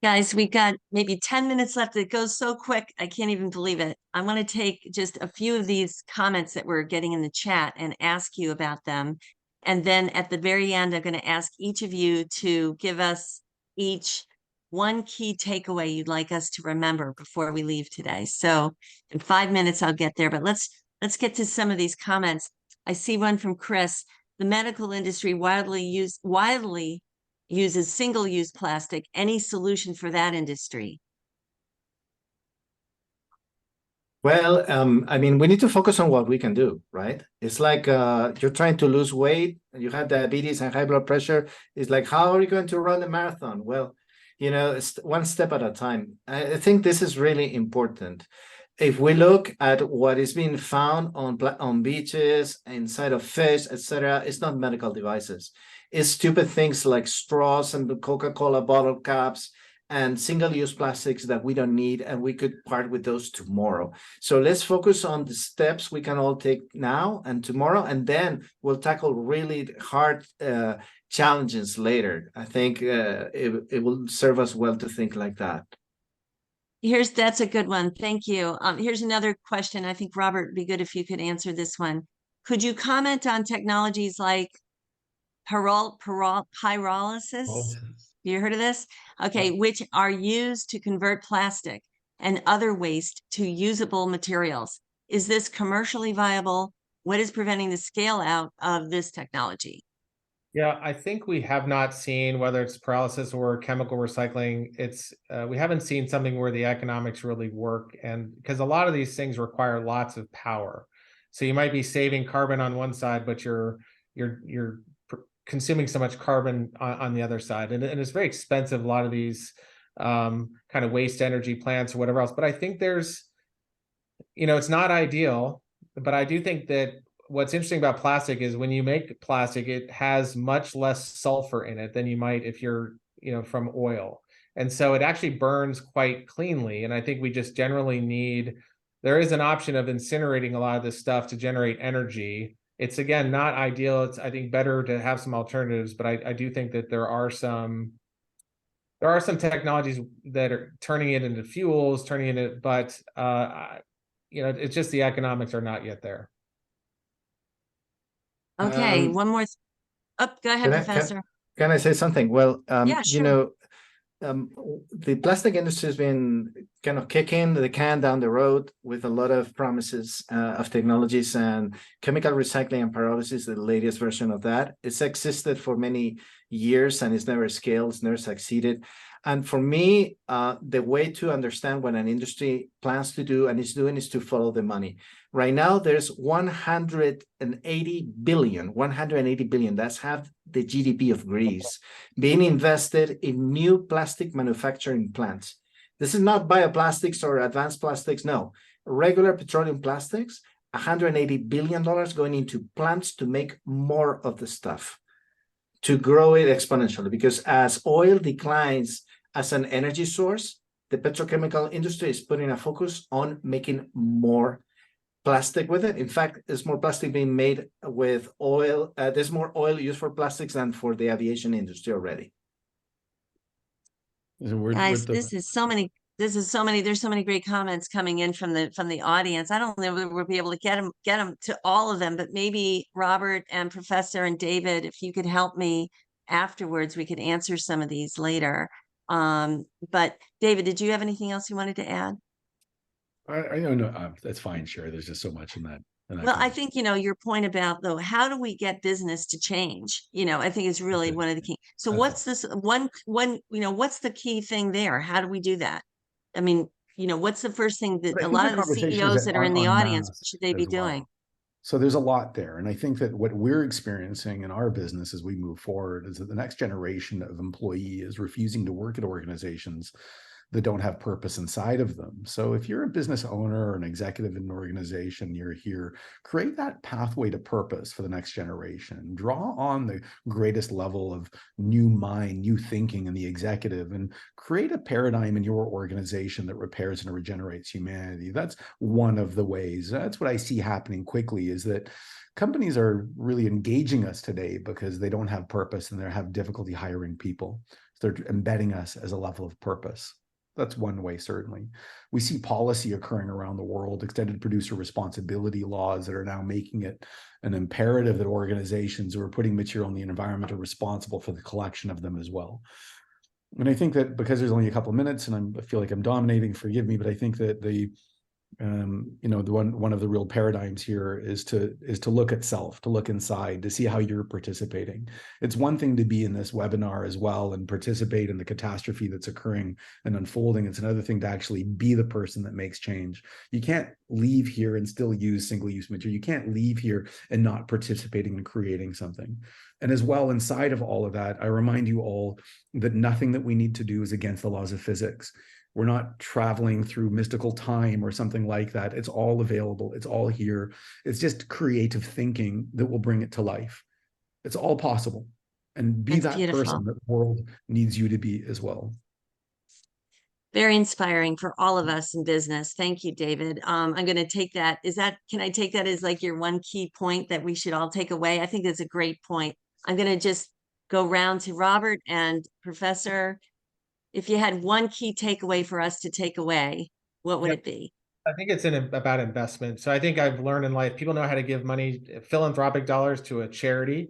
Guys, we've got maybe 10 minutes left. It goes so quick. I can't even believe it. I want to take just a few of these comments that we're getting in the chat and ask you about them. And then at the very end, I'm going to ask each of you to give us each one key takeaway you'd like us to remember before we leave today. So in 5 minutes, I'll get there, but let's get to some of these comments. I see one from Chris. The medical industry widely uses single-use plastic. Any solution for that industry? Well, I mean, we need to focus on what we can do, right? It's like you're trying to lose weight, and you have diabetes and high blood pressure. It's like, how are you going to run a marathon? Well, you know, it's one step at a time. I think this is really important. If we look at what is being found on beaches, inside of fish, etc., it's not medical devices. It's stupid things like straws and the Coca-Cola bottle caps and single-use plastics that we don't need, and we could part with those tomorrow. So let's focus on the steps we can all take now and tomorrow, and then we'll tackle really hard challenges later. I think it will serve us well to think like that. That's a good one. Thank you. Here's another question. I think, Robert, it'd be good if you could answer this one. Could you comment on technologies like pyrolysis? You heard of this? Okay, which are used to convert plastic and other waste to usable materials. Is this commercially viable? What is preventing the scale out of this technology? Yeah, I think we have not seen, whether it's pyrolysis or chemical recycling, we haven't seen something where the economics really work, and because a lot of these things require lots of power. So you might be saving carbon on one side, but you're consuming so much carbon on the other side, and it's very expensive, a lot of these kind of waste energy plants or whatever else. But I think there's, it's not ideal, but I do think that what's interesting about plastic is when you make plastic, it has much less sulfur in it than you might if you're, from oil. And so it actually burns quite cleanly. And I think we just generally there is an option of incinerating a lot of this stuff to generate energy. It's, again, not ideal. It's, I think, better to have some alternatives, but I do think that there are some technologies that are turning it into fuels, but it's just the economics are not yet there. Okay, one more. Go ahead, Professor. Can I say something? Well, yeah, sure. The plastic industry has been kind of kicking the can down the road with a lot of promises of technologies, and chemical recycling and pyrolysis, the latest version of that. It's existed for many years and it's never scaled, it's never succeeded. And for me, the way to understand what an industry plans to do and is doing is to follow the money. Right now, there's 180 billion, that's half the GDP of Greece, being invested in new plastic manufacturing plants. This is not bioplastics or advanced plastics, no. Regular petroleum plastics, $180 billion going into plants to make more of the stuff, to grow it exponentially, because as oil declines as an energy source, the petrochemical industry is putting a focus on making more plastic with it. In fact, there's more plastic being made with oil. There's more oil used for plastics than for the aviation industry already. Guys, there's so many. There's so many great comments coming in from the audience. I don't know if we'll be able to get them to all of them, but maybe Robert and Professor and David, if you could help me afterwards, we could answer some of these later. But David, did you have anything else you wanted to add? I don't know. That's fine, Sherry. There's just so much in that. Well, I think, your point about, though, how do we get business to change? I think is really one of the key. So what's this one, what's the key thing there? How do we do that? I mean, what's the first thing that a lot of the CEOs that are in the audience, what should they be doing? So there's a lot there. And I think that what we're experiencing in our business as we move forward is that the next generation of employee is refusing to work at organizations that don't have purpose inside of them. So if you're a business owner or an executive in an organization, you're here, create that pathway to purpose for the next generation. Draw on the greatest level of new mind, new thinking in the executive, and create a paradigm in your organization that repairs and regenerates humanity. That's one of the ways. That's what I see happening quickly, is that companies are really engaging us today because they don't have purpose and they have difficulty hiring people. So they're embedding us as a level of purpose. That's one way, certainly. We see policy occurring around the world, extended producer responsibility laws that are now making it an imperative that organizations who are putting material in the environment are responsible for the collection of them as well. And I think that because there's only a couple of minutes and I feel like I'm dominating, forgive me, but I think that the one of the real paradigms here is to look at self, to look inside, to see how you're participating. It's one thing to be in this webinar as well and participate in the catastrophe that's occurring and unfolding. It's another thing to actually be the person that makes change. You can't leave here and still use single-use material. You can't leave here and not participating in creating something. And as well, inside of all of that, I remind you all that nothing that we need to do is against the laws of physics. We're not traveling through mystical time or something like that. It's all available. It's all here. It's just creative thinking that will bring it to life. It's all possible. And be that person that the world needs you to be as well. Very inspiring for all of us in business. Thank you, David. I'm going to take that. Can I take that as like your one key point that we should all take away? I think that's a great point. I'm going to just go round to Robert and Professor. If you had one key takeaway for us to take away, what would it be? I think it's about investment. So I think I've learned in life, people know how to give money, philanthropic dollars to a charity,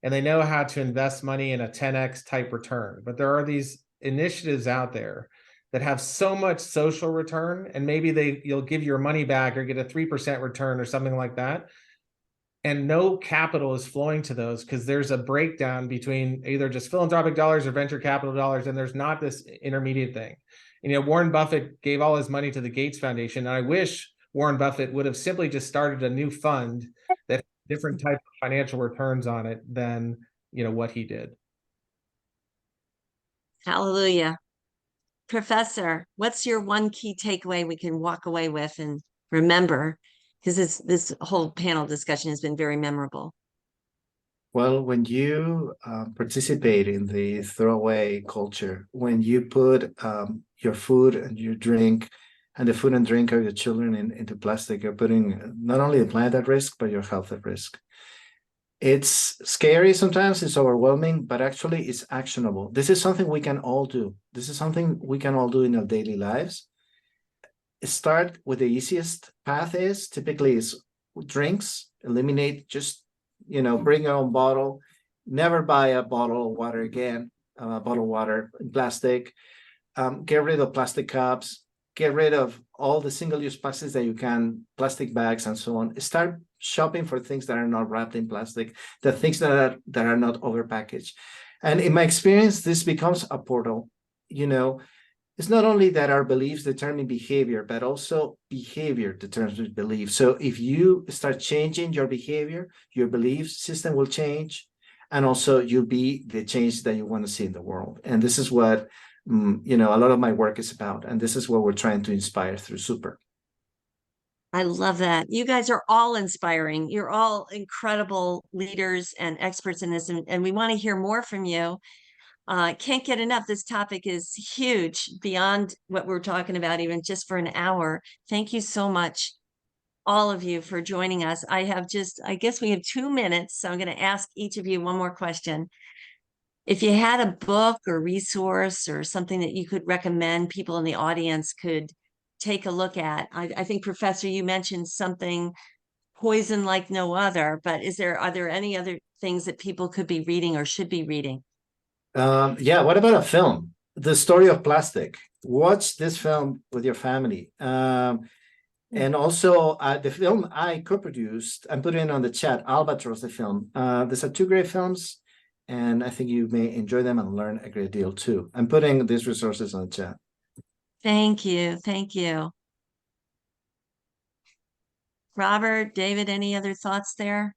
and they know how to invest money in a 10x type return. But there are these initiatives out there that have so much social return, and maybe you'll give your money back or get a 3% return or something like that. And no capital is flowing to those because there's a breakdown between either just philanthropic dollars or venture capital dollars, and there's not this intermediate thing. And, Warren Buffett gave all his money to the Gates Foundation, and I wish Warren Buffett would have simply just started a new fund that had different type of financial returns on it than, what he did. Hallelujah. Professor, what's your one key takeaway we can walk away with and remember? Because this whole panel discussion has been very memorable. Well, when you participate in the throwaway culture, when you put your food and your drink and the food and drink of your children into plastic, you're putting not only the planet at risk, but your health at risk. It's scary sometimes, it's overwhelming, but actually it's actionable. This is something we can all do. This is something we can all do in our daily lives. Start with the easiest path typically is drinks, eliminate, just, bring your own bottle, never buy a bottle of water again, bottle of water in plastic, get rid of plastic cups, get rid of all the single-use plastics that you can, plastic bags and so on. Start shopping for things that are not wrapped in plastic, the things that are not overpackaged. And in my experience, this becomes a portal. It's not only that our beliefs determine behavior, but also behavior determines belief. So if you start changing your behavior, your belief system will change, and also you'll be the change that you want to see in the world. And this is what, a lot of my work is about. And this is what we're trying to inspire through Super. I love that. You guys are all inspiring. You're all incredible leaders and experts in this, and we want to hear more from you. Can't get enough. This topic is huge beyond what we're talking about, even just for an hour. Thank you so much, all of you, for joining us. I guess we have 2 minutes, so I'm going to ask each of you one more question. If you had a book or resource or something that you could recommend people in the audience could take a look at, I think, Professor, you mentioned something, Poison Like No Other, but are there any other things that people could be reading or should be reading? What about a film? The Story of Plastic. Watch this film with your family. And also the film I co-produced, I'm putting it on the chat, Albatross, the film. These are 2 great films, and I think you may enjoy them and learn a great deal too. I'm putting these resources on the chat. Thank you. Thank you. Robert, David, any other thoughts there?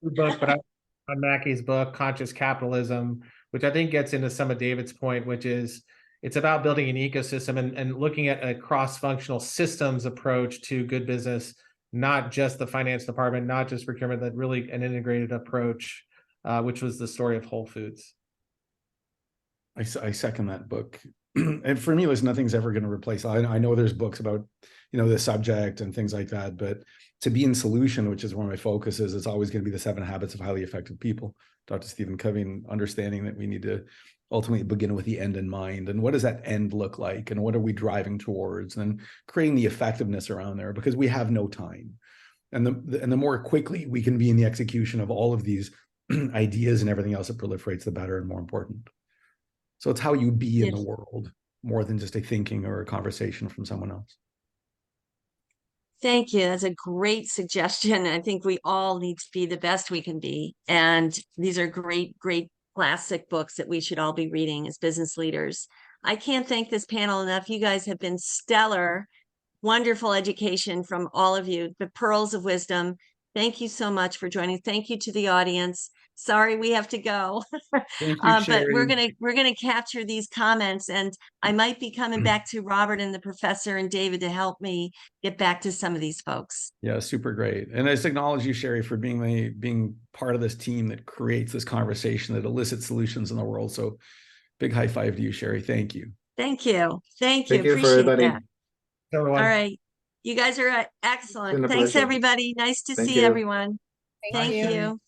Book, but on Mackey's book, Conscious Capitalism, which I think gets into some of David's point, which is it's about building an ecosystem and looking at a cross-functional systems approach to good business, not just the finance department, not just procurement, but really an integrated approach, which was the story of Whole Foods. I second that book. and for me, listen, nothing's ever going to replace. I know there's books about, the subject and things like that, but to be in solution, which is where my focus is, it's always going to be the 7 habits of highly effective people. Dr. Stephen Covey, understanding that we need to ultimately begin with the end in mind. And what does that end look like? And what are we driving towards? And creating the effectiveness around there, because we have no time. And the more quickly we can be in the execution of all of these ideas and everything else that proliferates, the better and more important. So it's how you be in the world more than just a thinking or a conversation from someone else. Thank you. That's a great suggestion. I think we all need to be the best we can be. And these are great, great classic books that we should all be reading as business leaders. I can't thank this panel enough. You guys have been stellar, wonderful education from all of you, the pearls of wisdom. Thank you so much for joining. Thank you to the audience. Sorry, we have to go. Thank you, But Sherry. we're gonna capture these comments, and I might be coming back to Robert and the professor and David to help me get back to some of these folks. Yeah, super great. And I just acknowledge you, Sherry, for being part of this team that creates this conversation that elicits solutions in the world. So big high five to you, Sherry. Thank you. Thank you. Thank you. Thank you for Appreciate everybody. that. Everyone. All right. You guys are excellent. Been a Thanks, pleasure. everybody. Nice to Thank see you. everyone. Thank Bye. you.